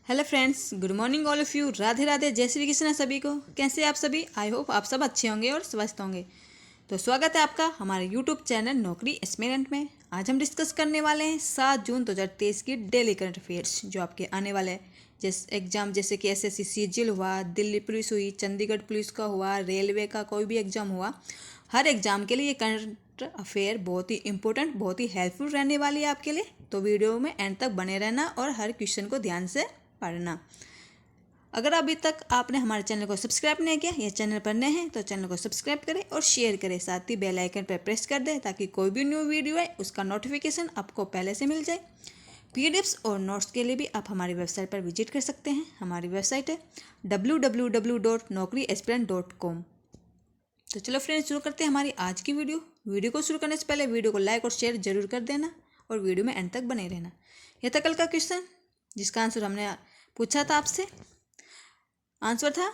Hello friends, good morning all of you. Radhe Radhe, जय श्री कृष्ण सभी को। कैसे हैं आप सभी? आई होप आप सब अच्छे होंगे और स्वस्थ होंगे। तो स्वागत है आपका हमारे यूट्यूब चैनल नौकरी एस्पिरेंट में। आज हम डिस्कस करने वाले हैं 7 जून 2023 की डेली करंट अफेयर्स जो आपके आने वाले हैं एग्जाम, जैसे कि एसएससी सीजीएल हुआ, दिल्ली पुलिस हुई, चंडीगढ़ पुलिस का हुआ, रेलवे का कोई भी एग्जाम हुआ। हर एग्जाम के लिए ये करंट अफेयर बहुत ही इंपॉर्टेंट, बहुत ही हेल्पफुल रहने वाली है आपके लिए। तो वीडियो में एंड तक बने रहना और हर क्वेश्चन को ध्यान से पढ़ना। अगर अभी तक आपने हमारे चैनल को सब्सक्राइब नहीं किया या चैनल पर नए हैं तो चैनल को सब्सक्राइब करें और शेयर करें, साथ ही बेल आइकन पर प्रेस कर दें ताकि कोई भी न्यू वीडियो है उसका नोटिफिकेशन आपको पहले से मिल जाए। पीडीएफ्स और नोट्स के लिए भी आप हमारी वेबसाइट पर विजिट कर सकते हैं। हमारी वेबसाइट है www.naukriaspirant.com। तो चलो फ्रेंड्स, शुरू करते हैं हमारी आज की वीडियो को शुरू करने से पहले वीडियो को लाइक और शेयर जरूर कर देना और वीडियो में एंड तक बने रहना। यह था कल का क्वेश्चन जिसका आंसर हमने पूछा था आपसे। आंसर था,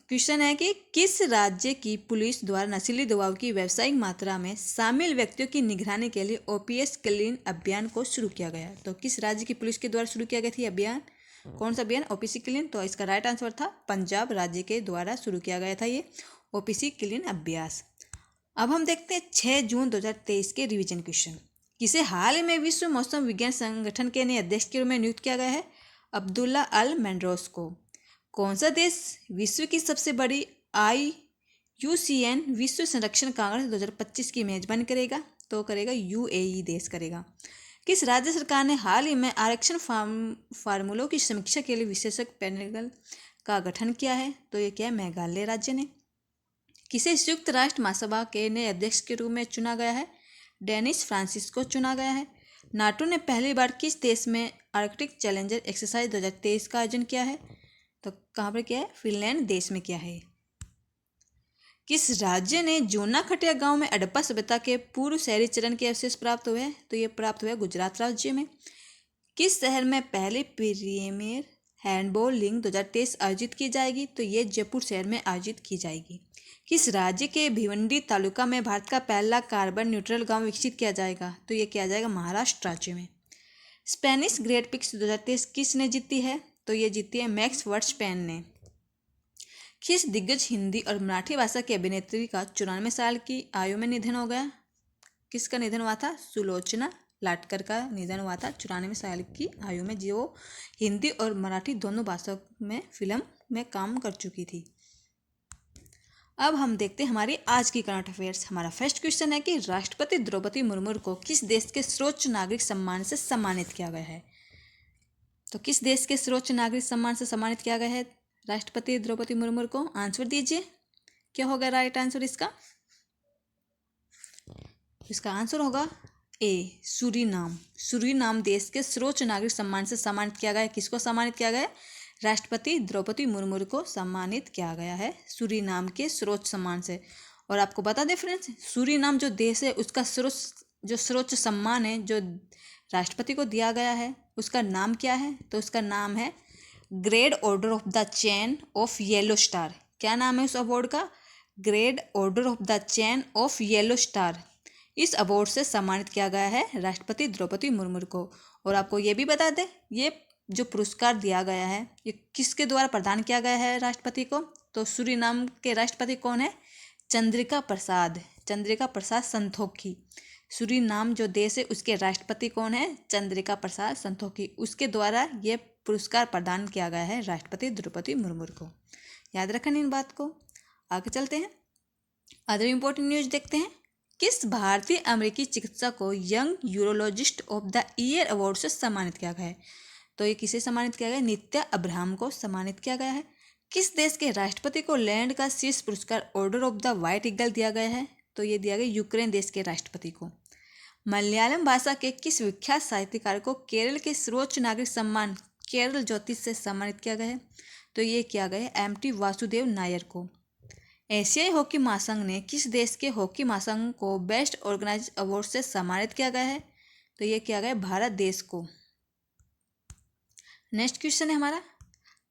क्वेश्चन है कि किस राज्य की पुलिस द्वारा नशीली दवाओं की व्यावसायिक मात्रा में शामिल व्यक्तियों की निगरानी के लिए ओपीएस क्लीन अभियान को शुरू किया गया। तो किस राज्य की पुलिस के द्वारा शुरू किया गया था अभियान? कौन सा अभियान? OPC clean. तो इसका राइट आंसर था पंजाब राज्य के द्वारा शुरू किया गया था ये ओपीसी क्लीन अभ्यास। अब हम देखते हैं 6 जून 2023 के रिवीजन क्वेश्चन। किसे हाल में विश्व मौसम विज्ञान संगठन के नए अध्यक्ष के रूप में नियुक्त किया गया है? अब्दुल्ला अल मेंड्रोस को। कौन सा देश विश्व की सबसे बड़ी IUCN विश्व संरक्षण कांग्रेस 2025 की मेजबानी करेगा? तो करेगा UAE देश करेगा। किस राज्य सरकार ने हाल ही में आरक्षण फार्मूलों की समीक्षा के लिए विशेषज्ञ पैनल का गठन किया है? तो ये क्या है? मेघालय राज्य ने। किसे संयुक्त राष्ट्र महासभा के नए अध्यक्ष के रूप में चुना गया है? डेनिस फ्रांसिस को चुना गया है। नाटो ने पहली बार किस देश में आर्कटिक चैलेंजर एक्सरसाइज 2023 का आयोजन किया है? तो कहाँ पर किया है? फिनलैंड देश में किया है। किस राज्य ने जोना खटिया गांव में हड़प्पा सभ्यता के पूर्व शहरी चरण के अवशेष प्राप्त हुए? तो ये प्राप्त हुए गुजरात राज्य में। किस शहर में पहली प्रीमियर हैंडबॉल लीग 2023 आयोजित की जाएगी? तो ये जयपुर शहर में आयोजित की जाएगी। किस राज्य के भिवंडी तालुका में भारत का पहला कार्बन न्यूट्रल गांव विकसित किया जाएगा? तो ये किया जाएगा महाराष्ट्र राज्य में। स्पेनिश ग्रेट पिक्स 2023 किसने जीती है? तो ये जीती है मैक्स वर्स्टपेन ने। किस दिग्गज हिंदी और मराठी भाषा की अभिनेत्री का 94 साल की आयु में निधन हो गया? किसका निधन हुआ था? सुलोचना लाटकर का निधन हुआ था 94 साल की आयु में, जो हिंदी और मराठी दोनों भाषाओं में फिल्म में काम कर चुकी थी। अब हम देखते हैं हमारी आज की करंट अफेयर्स। हमारा फर्स्ट क्वेश्चन है कि राष्ट्रपति द्रौपदी मुर्मू को किस देश के सर्वोच्च नागरिक सम्मान से सम्मानित किया गया है? तो किस देश के सर्वोच्च नागरिक सम्मान से सम्मानित किया गया है राष्ट्रपति द्रौपदी मुर्मू को? आंसर दीजिए, क्या होगा राइट आंसर इसका? इसका आंसर होगा ए, सूरीनाम। सूरीनाम देश के सर्वोच्च नागरिक सम्मान से सम्मानित किया गया है। किसको सम्मानित किया गया है? राष्ट्रपति द्रौपदी मुर्मू को सम्मानित किया गया है सूरीनाम के सर्वोच्च सम्मान से। और आपको बता दें फ्रेंड्स, सूरीनाम जो देश है उसका सर्वोच्च सम्मान है जो राष्ट्रपति को दिया गया है, उसका नाम क्या है? तो उसका नाम है grade order of the chain of yellow star. क्या नाम है उस अवार्ड का? Grade order of the chain of yellow star. इस अवार्ड से सम्मानित किया गया है राष्ट्रपति द्रौपदी मुर्मू को। और आपको ये भी बता दें, ये जो पुरस्कार दिया गया है ये किसके द्वारा प्रदान किया गया है राष्ट्रपति को? तो सूरीनाम के राष्ट्रपति कौन है? चंद्रिका प्रसाद संतोखी। सूरीनाम जो देश है उसके राष्ट्रपति कौन है? चंद्रिका प्रसाद संतोखी। उसके द्वारा ये पुरस्कार प्रदान किया गया है राष्ट्रपति द्रौपदी मुर्मू को। याद रखना इन बात को। आगे चलते हैं, अदर इम्पोर्टेंट न्यूज देखते हैं। किस भारतीय अमेरिकी चिकित्सक को young urologist of the year award से सम्मानित किया गया है? तो ये किसे सम्मानित किया गया? नित्या अब्राहम को सम्मानित किया गया है। किस देश के राष्ट्रपति को लैंड का शीर्ष पुरस्कार order of the white eagle दिया गया है? तो ये दिया गया यूक्रेन देश के राष्ट्रपति को। मलयालम भाषा के किस विख्यात साहित्यकार को केरल के सर्वोच्च नागरिक सम्मान केरल ज्योति से सम्मानित किया गया है? तो ये किया गया है MT वासुदेव नायर को। एशियाई हॉकी महासंघ ने किस देश के हॉकी महासंघ को बेस्ट ऑर्गेनाइज अवार्ड से सम्मानित किया गया है? तो ये किया गया भारत देश को। नेक्स्ट क्वेश्चन है हमारा,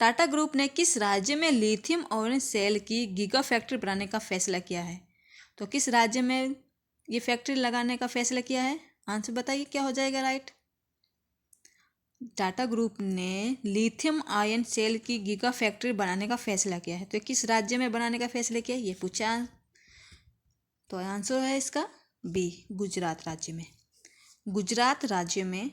टाटा ग्रुप ने किस राज्य में लिथियम आयन सेल की गीगा फैक्ट्री बनाने का फैसला किया है? तो किस राज्य में ये फैक्ट्री लगाने का फैसला किया है? आंसर बताइए क्या हो जाएगा राइट? टाटा ग्रुप ने लिथियम आयन सेल की गीगा फैक्ट्री बनाने का फैसला किया है। तो ये किस राज्य में बनाने का फैसला किया है, ये पूछा। तो आंसर है इसका बी, गुजरात राज्य में। गुजरात राज्य में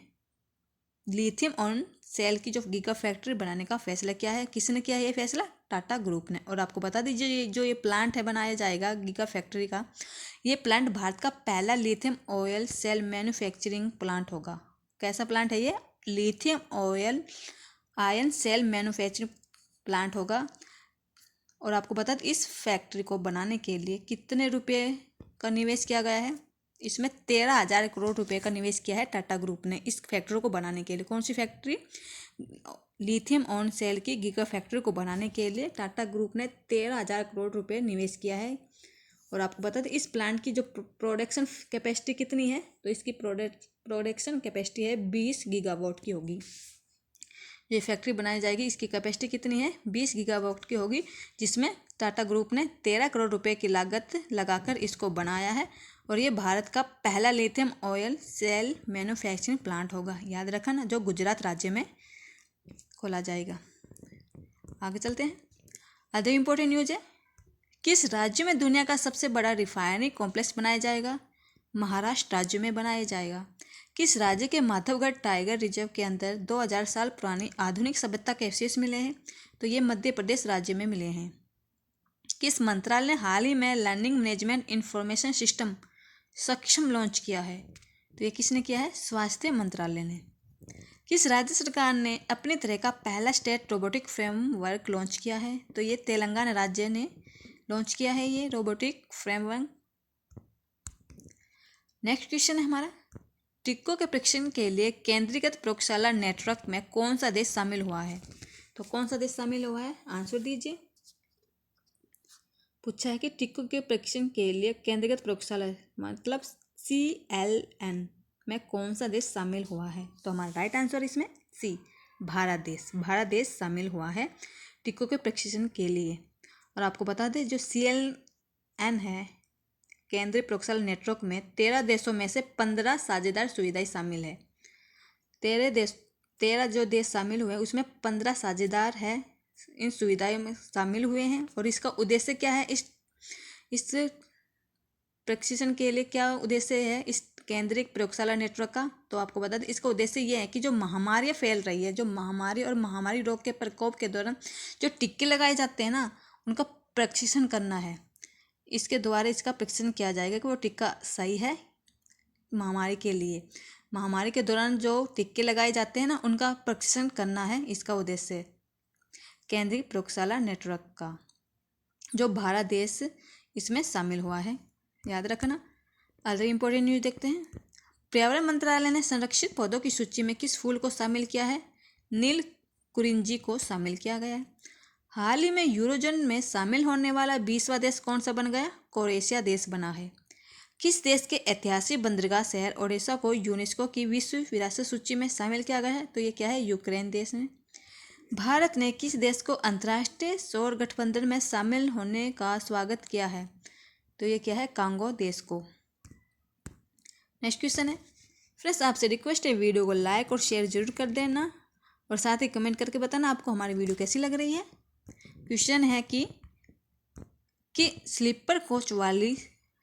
लिथियम आयन सेल की जो गीगा फैक्ट्री बनाने का फैसला किया है, किसने किया है ये फैसला, टाटा ग्रुप ने। और आपको बता दीजिए जो ये प्लांट है बनाया जाएगा गीगा फैक्ट्री का, ये प्लांट भारत का पहला lithium oil cell manufacturing plant होगा। कैसा प्लांट है ये, lithium oil ion cell manufacturing plant होगा। और आपको बता दें इस फैक्ट्री को बनाने के लिए कितने रुपए का निवेश किया गया है, इसमें 13,000 करोड़ रुपए का निवेश किया है टाटा ग्रुप ने इस फैक्ट्री को बनाने के लिए। कौन सी फैक्ट्री, लिथियम ऑन सेल की गीगा फैक्ट्री को बनाने के लिए टाटा ग्रुप ने 13,000 करोड़ रुपए निवेश किया है। और आपको बता दें इस प्लांट की जो प्रोडक्शन कैपेसिटी कितनी है, तो इसकी प्रोडक्शन कैपेसिटी है 20 गीगावाट की होगी। ये फैक्ट्री बनाई जाएगी, इसकी कैपेसिटी कितनी है, 20 गीगावाट की होगी, जिसमें टाटा ग्रुप ने 13 करोड़ रुपए की लागत लगाकर इसको बनाया है। और ये भारत का पहला lithium oil cell manufacturing plant होगा। याद रखना ना, जो गुजरात राज्य में खोला जाएगा। आगे चलते हैं। अदर इम्पोर्टेंट न्यूज है, किस राज्य में दुनिया का सबसे बड़ा रिफाइनरी कॉम्प्लेक्स बनाया जाएगा, महाराष्ट्र राज्य में बनाया जाएगा। किस राज्य के माधवगढ़ टाइगर रिजर्व के अंदर 2000 साल पुरानी आधुनिक सभ्यता के अवशेष मिले हैं, तो ये मध्य प्रदेश राज्य में मिले हैं। किस मंत्रालय ने हाल ही में लर्निंग मैनेजमेंट इंफॉर्मेशन सिस्टम सक्षम लॉन्च किया है, तो ये किसने किया है, स्वास्थ्य मंत्रालय ने। किस राज्य सरकार ने अपनी तरह का पहला स्टेट रोबोटिक फ्रेमवर्क लॉन्च किया है, तो ये तेलंगाना राज्य ने लॉन्च किया है ये रोबोटिक फ्रेमवर्क। नेक्स्ट क्वेश्चन है हमारा, टीकों के परीक्षण के लिए केंद्रीकृत प्रयोगशाला नेटवर्क में कौन सा देश शामिल हुआ है, तो कौन सा देश शामिल हुआ है, आंसर दीजिए। पूछा है कि टीकों के परीक्षण के लिए केंद्रीकृत प्रयोगशाला मतलब CLN में कौन सा देश शामिल हुआ है, तो हमारा राइट आंसर इसमें सी, भारत देश। भारत देश शामिल हुआ है टीकों के परीक्षण के लिए। और आपको बता दें जो CLN है, केंद्रीय प्रयोगशाला नेटवर्क में 13 देशों में से 15 साझेदार सुविधाएं शामिल है। 13 जो देश शामिल हुए उसमें 15 साझेदार है इन सुविधाओं में शामिल हुए हैं। और इसका उद्देश्य क्या है, इस प्रशिक्षण के लिए क्या उद्देश्य है इस केंद्रीय प्रयोगशाला नेटवर्क का, तो आपको बता दें इसका उद्देश्य यह है कि जो महामारियाँ फैल रही है, जो महामारी और महामारी रोग के प्रकोप के दौरान जो टीके लगाए जाते हैं ना, उनका प्रशिक्षण करना है। इसके द्वारा इसका परीक्षण किया जाएगा कि वो टीका सही है महामारी के लिए। महामारी के दौरान जो टीके लगाए जाते हैं ना, उनका परीक्षण करना है इसका उद्देश्य केंद्रीय प्रयोगशाला नेटवर्क का, जो भारत देश इसमें शामिल हुआ है, याद रखना। अदर इम्पोर्टेंट न्यूज देखते हैं। पर्यावरण मंत्रालय ने संरक्षित पौधों की सूची में किस फूल को शामिल किया है, नील कुरिंजी को शामिल किया गया है। हाल ही में यूरोजोन में शामिल होने वाला 20वां देश कौन सा बन गया, क्रोएशिया देश बना है। किस देश के ऐतिहासिक बंदरगाह शहर ओडेसा को यूनेस्को की विश्व विरासत सूची में शामिल किया गया है, तो ये क्या है, यूक्रेन देश ने। भारत ने किस देश को अंतर्राष्ट्रीय सौर गठबंधन में शामिल होने का स्वागत किया है, तो ये क्या है, कांगो देश को। नेक्स्ट क्वेश्चन है, फ्रेंड्स आपसे रिक्वेस्ट है वीडियो को लाइक और शेयर जरूर कर देना और साथ ही कमेंट करके बताना आपको हमारी वीडियो कैसी लग रही है। क्वेश्चन है कि स्लीपर कोच वाली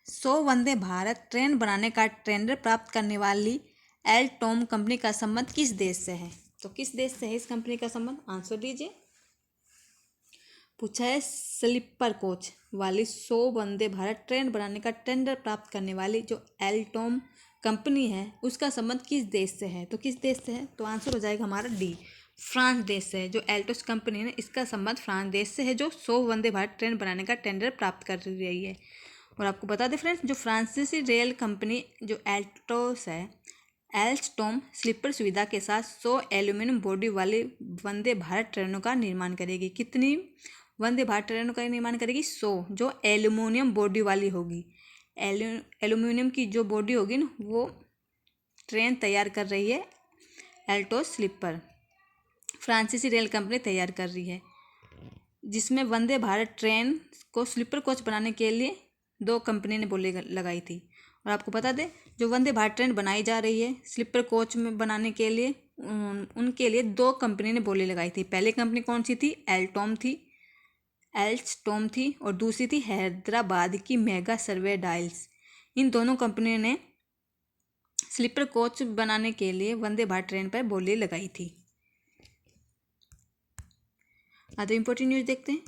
100 वंदे भारत ट्रेन बनाने का टेंडर प्राप्त करने वाली एल्टोम कंपनी का संबंध किस देश से है, तो किस देश से है इस कंपनी का संबंध, आंसर दीजिए। पूछा है स्लीपर कोच वाली 100 वंदे भारत ट्रेन बनाने का टेंडर प्राप्त करने वाली जो एल्टोम कंपनी है उसका संबंध किस देश से है, तो किस देश से है, तो आंसर हो जाएगा हमारा डी, फ्रांस देश से है। जो एल्टोस कंपनी है इसका संबंध फ्रांस देश से है, जो 100 वंदे भारत ट्रेन बनाने का टेंडर प्राप्त कर रही है। और आपको बता दें फ्रेंड्स, जो फ्रांसीसी रेल कंपनी जो एल्टोस है, एल्स्टोम स्लीपर सुविधा के साथ 100 एल्यूमिनियम बॉडी वाली वंदे भारत ट्रेनों का निर्माण करेगी। कितनी वंदे भारत ट्रेनों का निर्माण करेगी, 100, जो एल्यूमिनियम बॉडी वाली होगी। एल्यूमिनियम की जो बॉडी होगी ना, वो ट्रेन तैयार कर रही है एल्टोस स्लीपर, फ्रांसीसी रेल कंपनी तैयार कर रही है, जिसमें वंदे भारत ट्रेन को स्लीपर कोच बनाने के लिए 2 कंपनी ने बोली लगाई थी। और आपको बता दें जो वंदे भारत ट्रेन बनाई जा रही है स्लीपर कोच में बनाने के लिए उनके लिए 2 कंपनी ने बोली लगाई थी। पहली कंपनी कौन सी थी? एल्स्टॉम थी और दूसरी थी हैदराबाद की मेगा सर्वे डायल्स। इन दोनों कंपनियों ने स्लीपर कोच बनाने के लिए वंदे भारत ट्रेन पर बोली लगाई थी। अदर इम्पोर्टेंट न्यूज़ देखते हैं।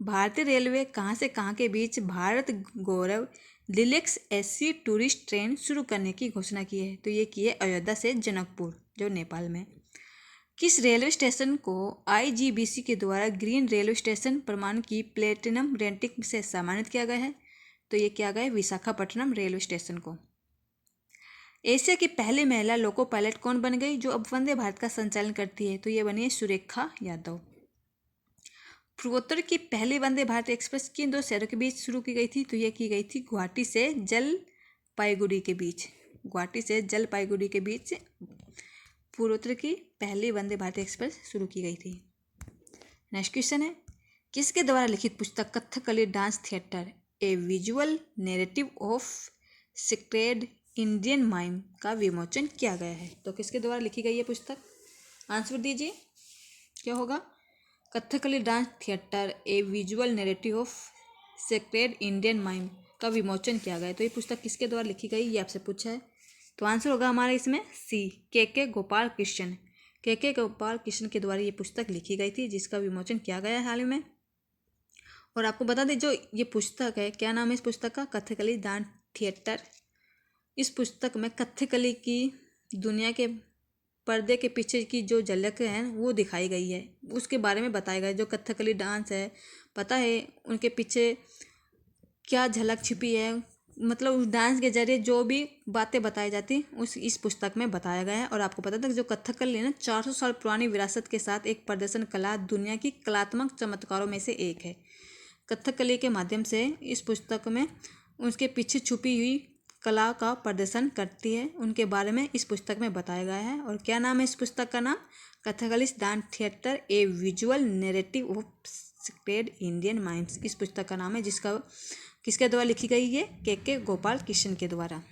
भारतीय रेलवे कहाँ से कहाँ के बीच भारत गौरव डिलक्स एसी टूरिस्ट ट्रेन शुरू करने की घोषणा की है। तो ये की है अयोध्या से जनकपुर, जो नेपाल में। किस रेलवे स्टेशन को आईजीबीसी के द्वारा ग्रीन रेलवे स्टेशन प्रमाण की प्लेटिनम रेटिंग से सम्मानित किया गया है? तो ये किया गया है विशाखापट्टनम रेलवे स्टेशन को। एशिया की पहली महिला लोको पायलट कौन बन गई जो अब वंदे भारत का संचालन करती है? तो ये बनी है सुरेखा यादव। पूर्वोत्तर की पहली वंदे भारत एक्सप्रेस किन 2 शहरों के बीच शुरू की गई थी? तो ये की गई थी गुवाहाटी से जलपाईगुड़ी के बीच। गुवाहाटी से जलपाईगुड़ी के बीच पूर्वोत्तर की पहली वंदे भारत एक्सप्रेस शुरू की गई थी। नेक्स्ट क्वेश्चन है, किसके द्वारा लिखित पुस्तक Kathakali dance theatre A visual narrative of sacred Indian mime का विमोचन किया गया है? तो किसके द्वारा लिखी गई है पुस्तक? आंसर दीजिए, क्या होगा? Kathakali dance theatre A visual narrative of sacred Indian mime का विमोचन किया गया है। तो ये पुस्तक किसके द्वारा लिखी गई, ये आपसे पूछा है। तो आंसर होगा हमारा इसमें सी, के गोपाल कृष्ण। के गोपाल कृष्ण के द्वारा ये पुस्तक लिखी गई थी, जिसका विमोचन किया गया है हाल ही में। और आपको बता दें, जो ये पुस्तक है, क्या नाम है इस पुस्तक का? Kathakali dance theatre. इस पुस्तक में कथकली की दुनिया के पर्दे के पीछे की जो झलक है वो दिखाई गई है, उसके बारे में बताया गया है। जो कथकली डांस है, पता है उनके पीछे क्या झलक छिपी है, मतलब उस डांस के जरिए जो भी बातें बताई जाती उस इस पुस्तक में बताया गया है। और आपको पता था कि जो कथकली है ना, 400 साल पुरानी विरासत के साथ एक प्रदर्शन कला दुनिया की कलात्मक चमत्कारों में से एक है। कथकली के माध्यम से इस पुस्तक में उसके पीछे छुपी हुई कला का प्रदर्शन करती है, उनके बारे में इस पुस्तक में बताया गया है। और क्या नाम है इस पुस्तक का? नाम Kathakali dance theatre A visual narrative of sacred Indian mimes इस पुस्तक का नाम है, जिसका किसके द्वारा लिखी गई है? के गोपाल कृष्ण के द्वारा।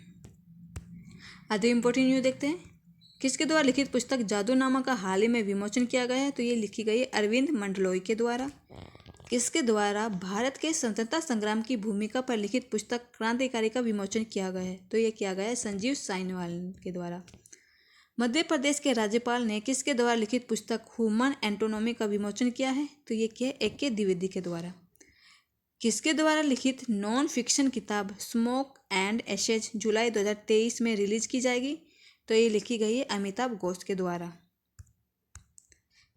अदर इम्पोर्टेंट न्यूज़ देखते हैं। किसके द्वारा लिखित पुस्तक जादूनामा का हाल ही में विमोचन किया गया है? तो ये लिखी गई है अरविंद मंडलोई के द्वारा। किसके द्वारा भारत के स्वतंत्रता संग्राम की भूमिका पर लिखित पुस्तक क्रांतिकारी का विमोचन किया गया है? तो ये किया गया है संजीव साइनवाल के द्वारा। मध्य प्रदेश के राज्यपाल ने किसके द्वारा लिखित पुस्तक ह्यूमन एंटोनॉमी का विमोचन किया है? तो ये किया ए.के. द्विवेदी के द्वारा। किसके द्वारा लिखित नॉन फिक्शन किताब स्मोक एंड एशेज जुलाई 2023 में रिलीज की जाएगी? तो ये लिखी गई है अमिताभ घोष के द्वारा।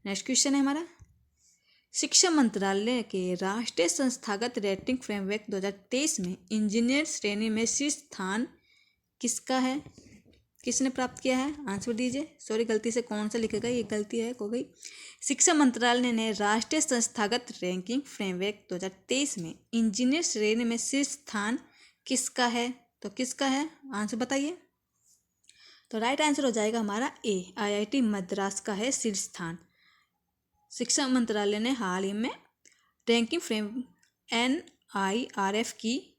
नेक्स्ट क्वेश्चन है हमारा, शिक्षा मंत्रालय के राष्ट्रीय संस्थागत रेटिंग फ्रेमवर्क 2023 में इंजीनियर श्रेणी में शीर्ष स्थान किसका है? किसने प्राप्त किया है? आंसर दीजिए। सॉरी, गलती से कौन सा लिखेगा, ये गलती है हो गई। शिक्षा मंत्रालय ने राष्ट्रीय संस्थागत रैंकिंग फ्रेमवर्क 2023 में इंजीनियर श्रेणी में शीर्ष स्थान किसका है? तो किसका है, आंसर बताइए। तो राइट आंसर हो जाएगा हमारा ए, आईआईटी मद्रास का है शीर्ष स्थान। शिक्षा मंत्रालय ने हाल ही में रैंकिंग फ्रेम NIRF की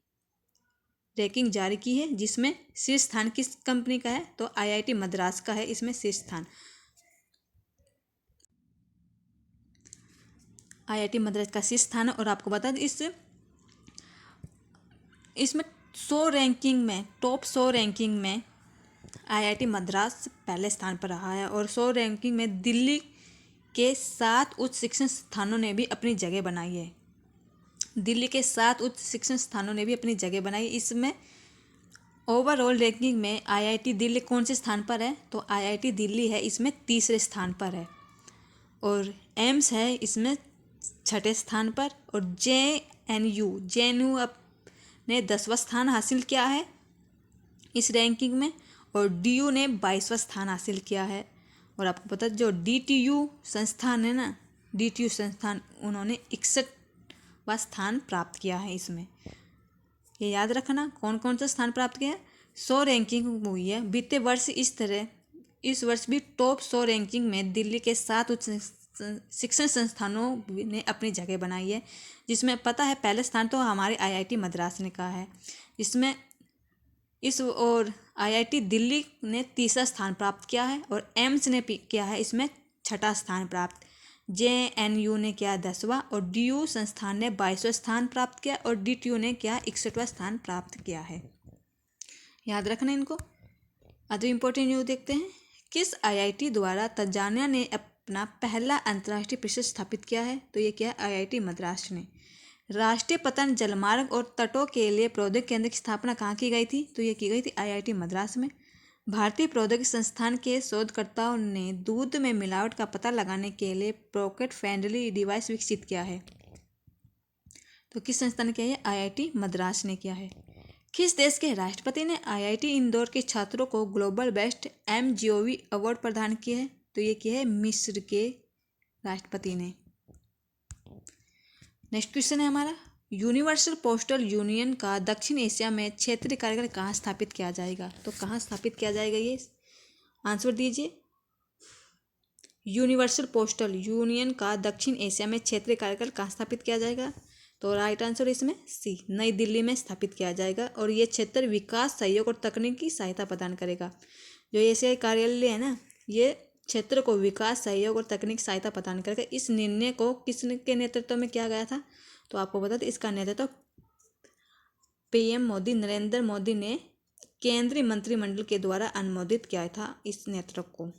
रैंकिंग जारी की है, जिसमें शीर्ष स्थान किस कंपनी का है? तो आईआईटी मद्रास का है इसमें शीर्ष स्थान। आईआईटी मद्रास का शीर्ष स्थान है। और आपको बता दें इसमें 100 रैंकिंग में, टॉप 100 रैंकिंग में आईआईटी मद्रास पहले स्थान पर रहा है। और 100 रैंकिंग में दिल्ली के 7 उच्च शिक्षण संस्थानों ने भी अपनी जगह बनाई है। दिल्ली के 7 उच्च शिक्षण संस्थानों ने भी अपनी जगह बनाई। इसमें ओवरऑल रैंकिंग में आईआईटी दिल्ली कौन से स्थान पर है? तो आईआईटी दिल्ली है इसमें तीसरे स्थान पर है। और एम्स है इसमें छठे स्थान पर। और JNU ने 10वां स्थान हासिल किया है इस रैंकिंग में। और DU ने 22वां स्थान हासिल किया है। और आपको पता है जो DTU संस्थान है ना, DTU संस्थान, उन्होंने 61वां स्थान प्राप्त किया है इसमें। ये याद रखना कौन कौन सा स्थान प्राप्त किया है। 100 रैंकिंग हुई है बीते वर्ष। इस वर्ष भी टॉप 100 रैंकिंग में दिल्ली के 7 उच्च शिक्षण संस्थानों ने अपनी जगह बनाई है, जिसमें पता है पहले स्थान तो हमारे आईआईटी मद्रास ने कहा है। इसमें इस और आईआईटी दिल्ली ने तीसरा स्थान प्राप्त किया है और एम्स ने किया है इसमें छठा स्थान प्राप्त। जेएनयू ने किया 10वां और डीयू संस्थान ने 22वां स्थान प्राप्त किया और डीटीयू ने किया 61वां स्थान प्राप्त किया है। याद रखना इनको। अदर इम्पोर्टेंट न्यूज देखते हैं। किस आईआईटी द्वारा तंजानिया ने अपना पहला अंतर्राष्ट्रीय परिषद स्थापित किया है? तो ये क्या है? आईआईटी मद्रास ने। राष्ट्रीय पतन जलमार्ग और तटों के लिए प्रौद्योगिकी केंद्र की स्थापना कहाँ की गई थी? तो ये की गई थी आईआईटी मद्रास में। भारतीय प्रौद्योगिकी संस्थान के शोधकर्ताओं ने दूध में मिलावट का पता लगाने के लिए पॉकेट फ्रेंडली डिवाइस विकसित किया है। तो किस संस्थान ने किया है? आईआईटी मद्रास ने किया है। किस देश के राष्ट्रपति ने आईआईटी इंदौर के छात्रों को ग्लोबल बेस्ट एमजीओवी अवार्ड प्रदान किए हैं? तो ये किया है मिस्र के राष्ट्रपति ने। नेक्स्ट क्वेश्चन है हमारा, यूनिवर्सल पोस्टल यूनियन का दक्षिण एशिया में क्षेत्रीय कार्यालय कहाँ स्थापित किया जाएगा? तो कहाँ स्थापित किया जाएगा? ये आंसर दीजिए। यूनिवर्सल पोस्टल यूनियन का दक्षिण एशिया में क्षेत्रीय कार्यालय कहाँ स्थापित किया जाएगा? तो राइट आंसर इसमें सी, नई दिल्ली में स्थापित किया जाएगा और ये क्षेत्र विकास, सहयोग और तकनीकी सहायता प्रदान करेगा। जो एशियाई कार्यालय है ना, ये क्षेत्र को विकास, सहयोग और तकनीकी सहायता प्रदान करेगा। इस निर्णय को किसके नेतृत्व में किया गया था? तो आपको बता दें, इसका नेतृत्व पीएम मोदी, नरेंद्र मोदी ने केंद्रीय मंत्रिमंडल के द्वारा अनुमोदित किया था। इस नेतृत्व को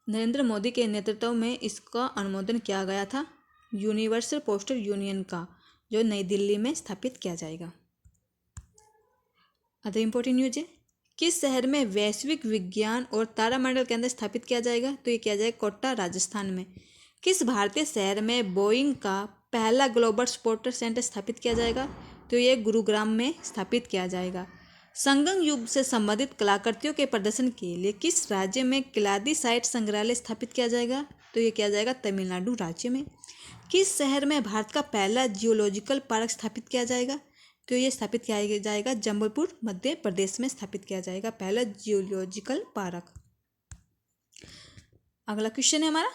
नरेंद्र मोदी के नेतृत्व में इसका अनुमोदन किया गया था, यूनिवर्सल पोस्टल यूनियन का, जो नई दिल्ली में स्थापित किया जाएगा। अदर इम्पोर्टेंट न्यूज है, किस शहर में वैश्विक विज्ञान और तारामंडल केंद्र स्थापित किया जाएगा? तो ये किया जाएगा कोटा, राजस्थान में। किस भारतीय शहर में बोइंग का पहला ग्लोबल सपोर्ट सेंटर स्थापित किया जाएगा? तो ये गुरुग्राम में स्थापित किया जाएगा। संगम युग से संबंधित कलाकृतियों के प्रदर्शन के लिए किस राज्य में किलादी साइट संग्रहालय स्थापित किया जाएगा? तो ये किया जाएगा तमिलनाडु राज्य में। किस शहर में भारत का पहला जियोलॉजिकल पार्क स्थापित किया जाएगा? तो ये स्थापित किया जाएगा जबलपुर, मध्य प्रदेश में स्थापित किया जाएगा पहला जियोलॉजिकल पार्क। अगला क्वेश्चन है हमारा,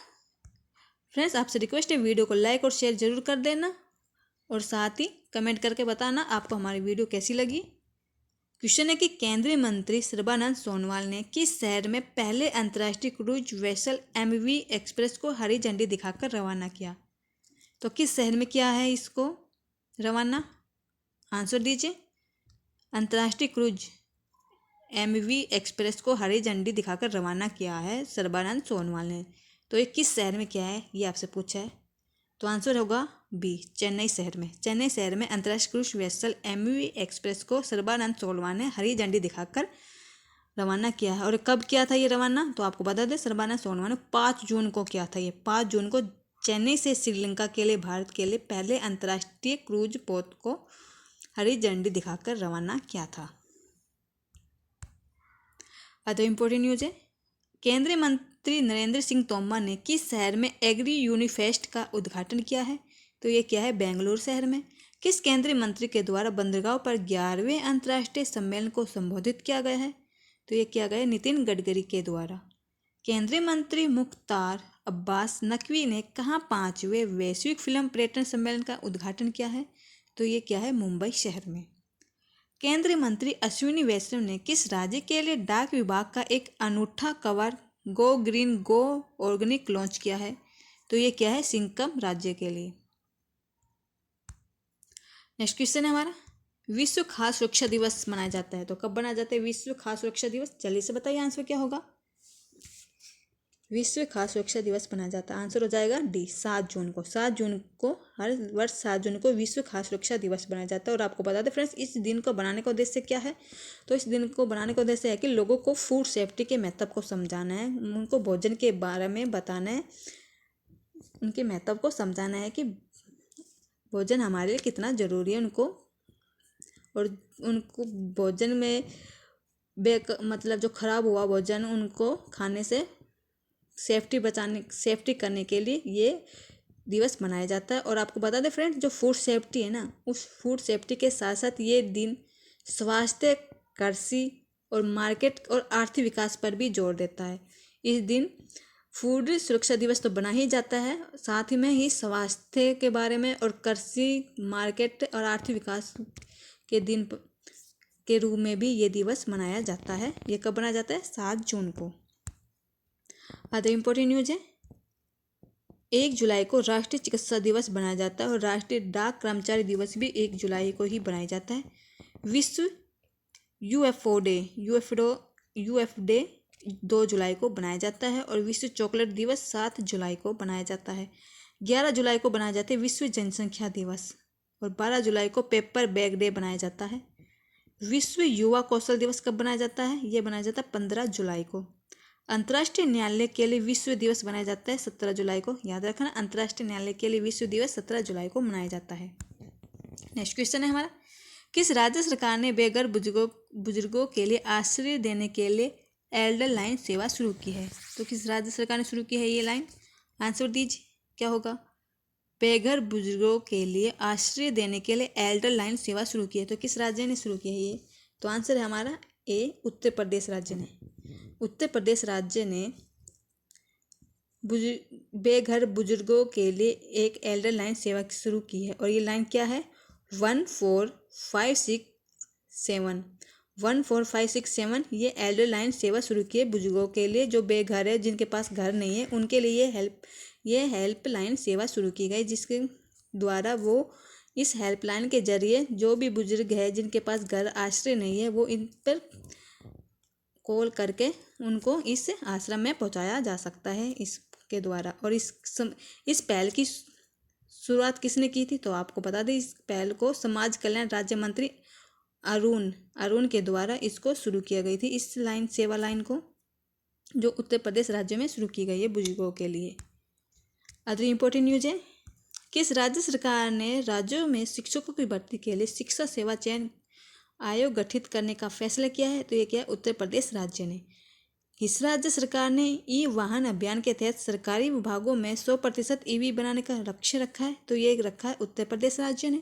फ्रेंड्स आपसे रिक्वेस्ट है वीडियो को लाइक और शेयर जरूर कर देना और साथ ही कमेंट करके बताना आपको हमारी वीडियो कैसी लगी। क्वेश्चन है कि केंद्रीय मंत्री सर्बानंद सोनोवाल ने किस शहर में पहले अंतर्राष्ट्रीय क्रूज वेसल एमवी एक्सप्रेस को हरी झंडी दिखाकर रवाना किया? तो किस शहर में किया है इसको रवाना? आंसर दीजिए। अंतर्राष्ट्रीय क्रूज एमवी एक्सप्रेस को हरी झंडी दिखाकर रवाना किया है सर्बानंद सोनोवाल ने। तो ये किस शहर में किया है, ये आपसे पूछा है। तो आंसर होगा बी, चेन्नई शहर में। चेन्नई शहर में अंतर्राष्ट्रीय क्रूज वेसल एमवी एक्सप्रेस को सर्बानंद सोनोवाल ने हरी झंडी दिखाकर रवाना किया है। और कब किया था ये रवाना? तो आपको बता दें, सर्बानंद सोनोवाल ने 5 जून को किया था। ये 5 जून को चेन्नई से श्रीलंका के लिए भारत के लिए पहले अंतर्राष्ट्रीय क्रूज पोत को हरी झंडी दिखाकर रवाना किया था। अदर इम्पोर्टेंट न्यूज है, केंद्रीय मंत्री नरेंद्र सिंह तोमर ने किस शहर में एग्री यूनिफेस्ट का उद्घाटन किया है? तो ये क्या है? बेंगलुरु शहर में। किस केंद्रीय मंत्री के द्वारा बंदरगांव पर 11वें अंतर्राष्ट्रीय सम्मेलन को संबोधित किया गया है? तो ये किया गया नितिन गडकरी के द्वारा। केंद्रीय मंत्री मुख्तार अब्बास नकवी ने कहाँ 5वें वैश्विक फिल्म पर्यटन सम्मेलन का उद्घाटन किया है? तो ये क्या है? मुंबई शहर में। केंद्रीय मंत्री अश्विनी वैष्णव ने किस राज्य के लिए डाक विभाग का एक अनूठा कवर गो ग्रीन गो ऑर्गेनिक लॉन्च किया है? तो ये क्या है? सिक्किम राज्य के लिए। नेक्स्ट क्वेश्चन है हमारा, विश्व खाद्य सुरक्षा दिवस मनाया जाता है। तो कब मनाया जाता है विश्व खाद्य सुरक्षा दिवस? जल्दी से बताइए आंसर क्या होगा। विश्व खाद्य सुरक्षा दिवस मनाया जाता है, आंसर हो जाएगा डी, 7 जून को। 7 जून को हर वर्ष 7 जून को विश्व खाद्य सुरक्षा दिवस मनाया जाता है। और आपको बता दें फ्रेंड्स, इस दिन को बनाने का उद्देश्य क्या है? तो इस दिन को बनाने का उद्देश्य है कि लोगों को फूड सेफ्टी के महत्व को समझाना है, उनको भोजन के बारे में बताना है, उनके महत्व को समझाना है कि भोजन हमारे लिए कितना ज़रूरी है उनको, और उनको भोजन में मतलब जो खराब हुआ भोजन उनको खाने से सेफ्टी करने के लिए ये दिवस मनाया जाता है। और आपको बता दें फ्रेंड्स, जो फूड सेफ्टी है ना, उस फूड सेफ्टी के साथ साथ ये दिन स्वास्थ्य, कृषि और मार्केट और आर्थिक विकास पर भी जोर देता है। इस दिन फूड सुरक्षा दिवस तो बना ही जाता है, साथ ही में ही स्वास्थ्य के बारे में और कृषि, मार्केट और आर्थिक विकास के दिन के रूप में भी ये दिवस मनाया जाता है। ये कब मनाया जाता है? 7 जून को। अदर इम्पोर्टेंट न्यूज है, 1 जुलाई को राष्ट्रीय चिकित्सा दिवस बनाया जाता है और राष्ट्रीय डाक कर्मचारी दिवस भी 1 जुलाई को ही बनाया जाता है। विश्व यूएफओ डे 2 जुलाई को बनाया जाता है और विश्व चॉकलेट दिवस 7 जुलाई को बनाया जाता है। 11 जुलाई को बनाया जाता है विश्व जनसंख्या दिवस और 12 जुलाई को पेपर बैग डे बनाया जाता है। विश्व युवा कौशल दिवस कब बनाया जाता है? ये बनाया जाता है 15 जुलाई को। अंतर्राष्ट्रीय न्यायालय के लिए विश्व दिवस मनाया जाता है 17 जुलाई को। याद रखना, अंतर्राष्ट्रीय न्यायालय के लिए विश्व दिवस 17 जुलाई को मनाया जाता है। नेक्स्ट क्वेश्चन है हमारा, किस राज्य सरकार ने बेघर बुजुर्गों के लिए आश्रय देने के लिए एल्डर लाइन सेवा शुरू की है? तो किस राज्य सरकार ने शुरू की है ये लाइन? आंसर दीजिए, क्या होगा? बेघर बुजुर्गों के लिए आश्रय देने के लिए एल्डर लाइन सेवा शुरू की है। तो किस राज्य ने शुरू की है ये? तो आंसर है हमारा ए, उत्तर प्रदेश राज्य ने। उत्तर प्रदेश राज्य ने बेघर बुजुर्गों के लिए एक एल्डर लाइन सेवा शुरू की है और ये लाइन क्या है? 14567 ये एल्डर लाइन सेवा शुरू की है बुजुर्गों के लिए जो बेघर है, जिनके पास घर नहीं है, उनके लिए ये हेल्प लाइन सेवा शुरू की गई, जिसके द्वारा वो इस हेल्पलाइन के जरिए जो भी बुजुर्ग है जिनके पास घर आश्रय नहीं है, वो इन पर कॉल करके उनको इस आश्रम में पहुंचाया जा सकता है इसके द्वारा। और इस पहल की शुरुआत किसने की थी? तो आपको बता दें, इस पहल को समाज कल्याण राज्य मंत्री अरुण के द्वारा इसको शुरू किया गई थी, इस सेवा लाइन को, जो उत्तर प्रदेश राज्य में शुरू की गई है बुजुर्गों के लिए। अदर इम्पोर्टेंट न्यूज है, किस राज्य सरकार ने राज्यों में शिक्षकों की भर्ती के लिए शिक्षा सेवा चयन आयोग गठित करने का फैसला किया है? तो ये क्या है? उत्तर प्रदेश राज्य ने। किस राज्य सरकार ने ई वाहन अभियान के तहत सरकारी विभागों में 100% ईवी बनाने का लक्ष्य रखा है? तो ये रखा है उत्तर प्रदेश राज्य ने।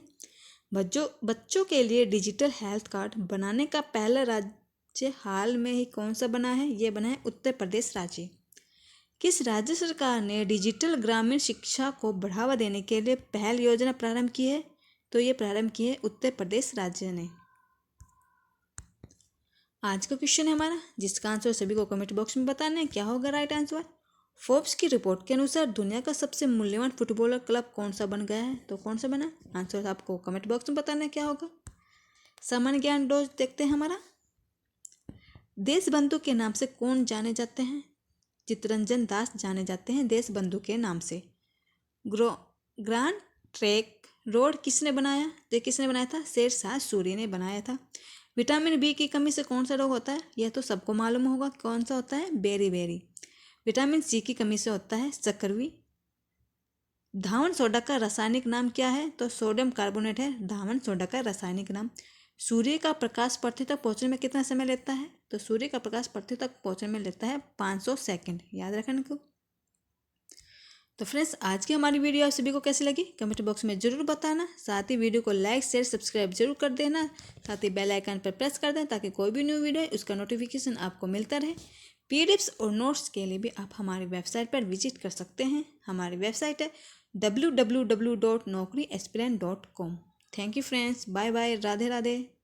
बच्चों के लिए डिजिटल हेल्थ कार्ड बनाने का पहला राज्य हाल में ही कौन सा बना है? ये बना है उत्तर प्रदेश राज्य। किस राज्य सरकार ने डिजिटल ग्रामीण शिक्षा को बढ़ावा देने के लिए पहल योजना प्रारंभ की है? तो ये प्रारंभ की है उत्तर प्रदेश राज्य ने। आज का क्वेश्चन है हमारा, जिसका आंसर सभी को कमेंट बॉक्स में बताना है। क्या होगा राइट आंसर? फोर्ब्स की रिपोर्ट के अनुसार दुनिया का सबसे मूल्यवान फुटबॉलर क्लब कौन सा बन गया है? तो कौन सा बना? आंसर आपको कमेंट बॉक्स में बताना है क्या होगा। सामान्य ज्ञान डोज देखते हैं हमारा। देशबंधु के नाम से कौन जाने जाते हैं? चित्तरंजन दास जाने जाते हैं देशबंधु के नाम से। ग्रांड ट्रैंक रोड किसने बनाया? तो किसने बनाया था? शेरशाह सूरी ने बनाया था। विटामिन बी की कमी से कौन सा रोग होता है? यह तो सबको मालूम होगा, कौन सा होता है? बेरी। विटामिन सी की कमी से होता है सकरवी। धावन सोडा का रासायनिक नाम क्या है? तो सोडियम कार्बोनेट है धावन सोडा का रासायनिक नाम। सूर्य का प्रकाश पृथ्वी तक पहुंचने में कितना समय लेता है? तो सूर्य का प्रकाश पृथ्वी तक पहुंचने में लेता है 500 सेकंड। याद रखने को। तो फ्रेंड्स, आज की हमारी वीडियो आप सभी को कैसी लगी कमेंट बॉक्स में जरूर बताना। साथ ही वीडियो को लाइक शेयर सब्सक्राइब जरूर कर देना। साथ ही बेल आइकन पर प्रेस कर दें ताकि कोई भी न्यू वीडियो है उसका नोटिफिकेशन आपको मिलता रहे। पीडीएफ्स और नोट्स के लिए भी आप हमारी वेबसाइट पर विजिट कर सकते हैं। हमारी वेबसाइट है www.naukriaspirant.com। Thank you friends, bye bye, Radhe Radhe.